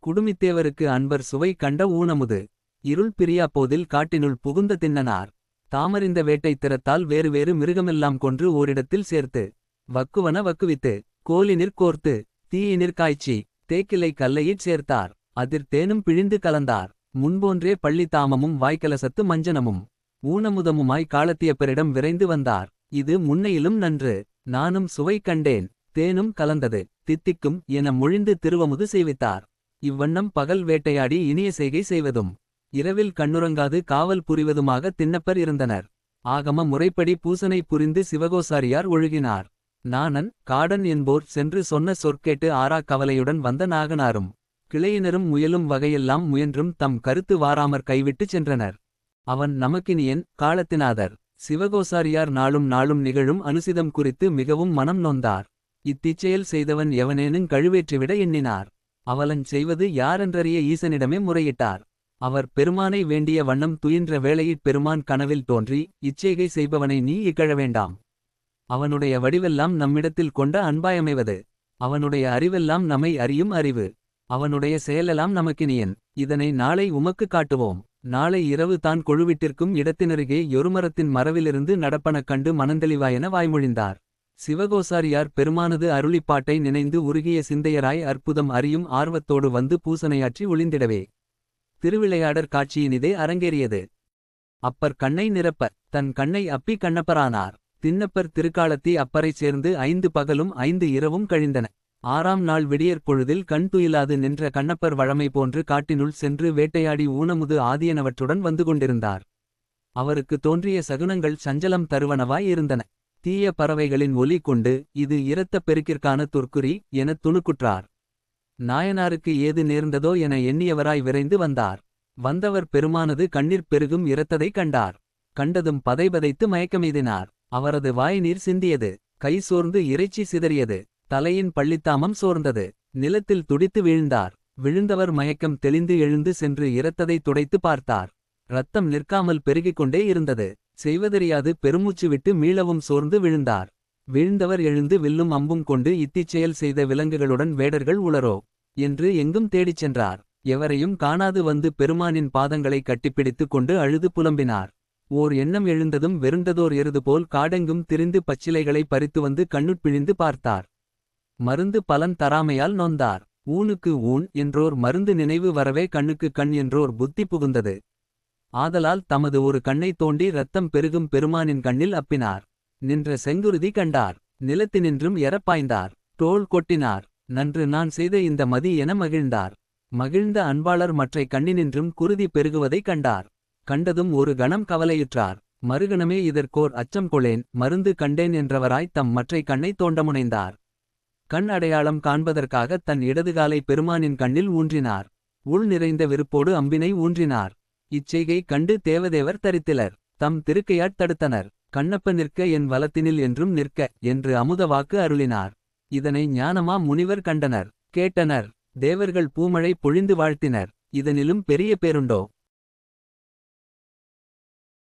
குடுமித்தேவருக்கு அன்பர் சுவை கண்ட ஊனமுது. இருள் பிரியா போதில் காட்டினுள் புகுந்த தின்னனார். தாமறிந்த வேட்டை திறத்தால் வேறு வேறு மிருகமெல்லாம் கொன்று ஓரிடத்தில் சேர்த்து. வக்குவன வக்குவித்து கோலினிற் கோர்த்து தீயினிற் காய்ச்சி. தேக்கிலை கல்லையிற் சேர்த்தார். அதிர் தேனும் பிழிந்து கலந்தார். முன்போன்றே பள்ளி தாமமும் வாய்க்கலசத்து மஞ்சனமும். ஊனமுதமுமாய் காலத்தியப்பரிடம் விரைந்து வந்தார். இது முன்னையிலும் நன்று. நானும் சுவை கண்டேன். தேனும் கலந்தது தித்திக்கும் என மொழிந்து திருவமுது செய்வித்தார். இவ்வண்ணம் பகல் வேட்டையாடி இனிய செய்கை செய்வதும். இரவில் கண்ணுறங்காது காவல் புரிவதுமாக தின்னப்பர் இருந்தனர். ஆகம முறைப்படி பூசனை புரிந்து சிவகோசாரியார் ஒழுகினார். நாணன் காடன் என்போர் சென்று சொன்ன சொற்கேட்டு ஆறா கவலையுடன் வந்த நாகனாரும். கிளையினரும் முயலும் வகையெல்லாம் முயன்றும் தம் கருத்து வாராமற் கைவிட்டுச் சென்றனர். அவன் நமக்கினியன் காலத்தினாதர். சிவகோசாரியார் நாளும் நாளும் நிகழும் அனுசிதம் குறித்து மிகவும் மனம் நொந்தார். இத்திச்செயல் செய்தவன் எவனேனுங் கழுவேற்றிவிட எண்ணினார். அவலஞ் செய்வது யாரென்றறிய ஈசனிடமே முறையிட்டார். அவர் பெருமானை வேண்டிய வண்ணம் துயின்ற வேளையிற் பெருமான் கனவில் தோன்றி. இச்செய்கை செய்பவனை நீ இகழ வேண்டாம். அவனுடைய வடிவெல்லாம் நம்மிடத்தில் கொண்ட அன்பாயமைவது. அவனுடைய அறிவெல்லாம் நம்மை அறியும் அறிவு. அவனுடைய செயலெல்லாம் நமக்கினியன். இதனை நாளை உமக்கு காட்டுவோம். நாளை இரவு தான் கொழுவிட்டிருக்கும் இடத்தினருகே யொருமரத்தின் மரவிலிருந்து நடப்பன கண்டு மனந்தெளிவாயென வாய்மொழிந்தார். சிவகோசாரியார் பெருமானது அருளிப்பாட்டை நினைந்து உருகிய சிந்தையராய் அற்புதம் அறியும் ஆர்வத்தோடு வந்து பூசனையாற்றி ஒளிந்திடவே. திருவிளையாடற் காட்சியினிதே அரங்கேறியது. அப்பர் கண்ணை நிரப்ப தன் கண்ணை அப்பி கண்ணப்பரானார். தின்னப்பர் திருக்காலத்தி அப்பரைச் சேர்ந்து 5 பகலும் 5 இரவும் கழிந்தன. 6ஆம் நாள் விடியற் பொழுதில் கண் துயிலாது நின்ற கண்ணப்பர் வழமை போன்று காட்டினுள் சென்று வேட்டையாடி ஊனமுது ஆதியனவற்றுடன் வந்து கொண்டிருந்தார். அவருக்கு தோன்றிய சகுனங்கள் சஞ்சலம் தருவனவாய் இருந்தன. தீய பறவைகளின் ஒலி கொண்டு இது இரத்தப் பெருக்கிற்கான துர்க்குறி எனத் துணுக்குற்றார். நாயனாருக்கு ஏது நேர்ந்ததோ என எண்ணியவராய் விரைந்து வந்தார். வந்தவர் பெருமானது கண்ணீர் பெருகும் இரத்ததை கண்டார். கண்டதும் பதைபதைத்து மயக்கமெய்தினார். அவரது வாய்நீர் சிந்தியது. கை சோர்ந்து இறைச்சி சிதறியது. தலையின் பள்ளித்தாமம் சோர்ந்தது. நிலத்தில் துடித்து வீழ்ந்தார். விழுந்தவர் மயக்கம் தெளிந்து எழுந்து சென்று இரத்ததை துடைத்து பார்த்தார். இரத்தம் நிற்காமல் பெருகிக்கொண்டே இருந்தது. செய்வதறியாது பெருமூச்சு விட்டு மீளவும் சோர்ந்து விழுந்தார். வீழ்ந்தவர் எழுந்து வில்லும் அம்பும் கொண்டு இத்திச்செயல் செய்த விலங்குகளுடன் வேடர்கள் உளரோ என்று எங்கும் தேடிச் சென்றார். எவரையும் காணாது வந்து பெருமானின் பாதங்களை கட்டிப்பிடித்து கொண்டு அழுது புலம்பினார். ஓர் எண்ணம் எழுந்ததும் வெருண்டதோர் எருது போல் காடெங்கும் திரிந்து பச்சிலைகளை பறித்து வந்து கண்ணுட்பிழிந்து பார்த்தார். மருந்து பலன் தராமையால் நொந்தார். ஊனுக்கு ஊன் என்றோர் மருந்து நினைவு வரவே கண்ணுக்கு கண் என்றோர் புத்தி புகுந்தது. ஆதலால் தமது ஒரு கண்ணை தோண்டி இரத்தம் பெருகும் பெருமானின் கண்ணில் அப்பினார். நின்ற செங்குருதி கண்டார். நிலத்தினின்றும் எரப்பாய்ந்தார். தோள் கொட்டினார். நன்று நான் செய்த இந்த மதி என மகிழ்ந்தார். மகிழ்ந்த அன்பாளர் மற்றை கண்ணினின்றும் குருதி பெருகுவதைக் கண்டார். கண்டதும் ஒரு கணம் கவலையுற்றார். மறுகணமே இதற்கோர் அச்சம் கொளேன் மருந்து கண்டேன் என்றவராய் தம் மற்றை கண்ணை தோண்ட முனைந்தார். கண் அடையாளம் காண்பதற்காக தன் இடதுகாலை பெருமானின் கண்ணில் ஊன்றினார். உள் நிறைந்த விருப்போடு அம்பினை ஊன்றினார். இச்செய்கை கண்டு தேவதேவர் தரித்திலர் தம் திருக்கையாட் தடுத்தனர். கண்ணப்ப நிற்க என் வலத்தினில் என்றும் நிற்க என்று அமுத வாக்கு அருளினார். இதனை ஞானமா முனிவர் கண்டனர் கேட்டனர். தேவர்கள் பூமழை பொழிந்து வாழ்த்தினர். இதனிலும் பெரிய பேருண்டோ.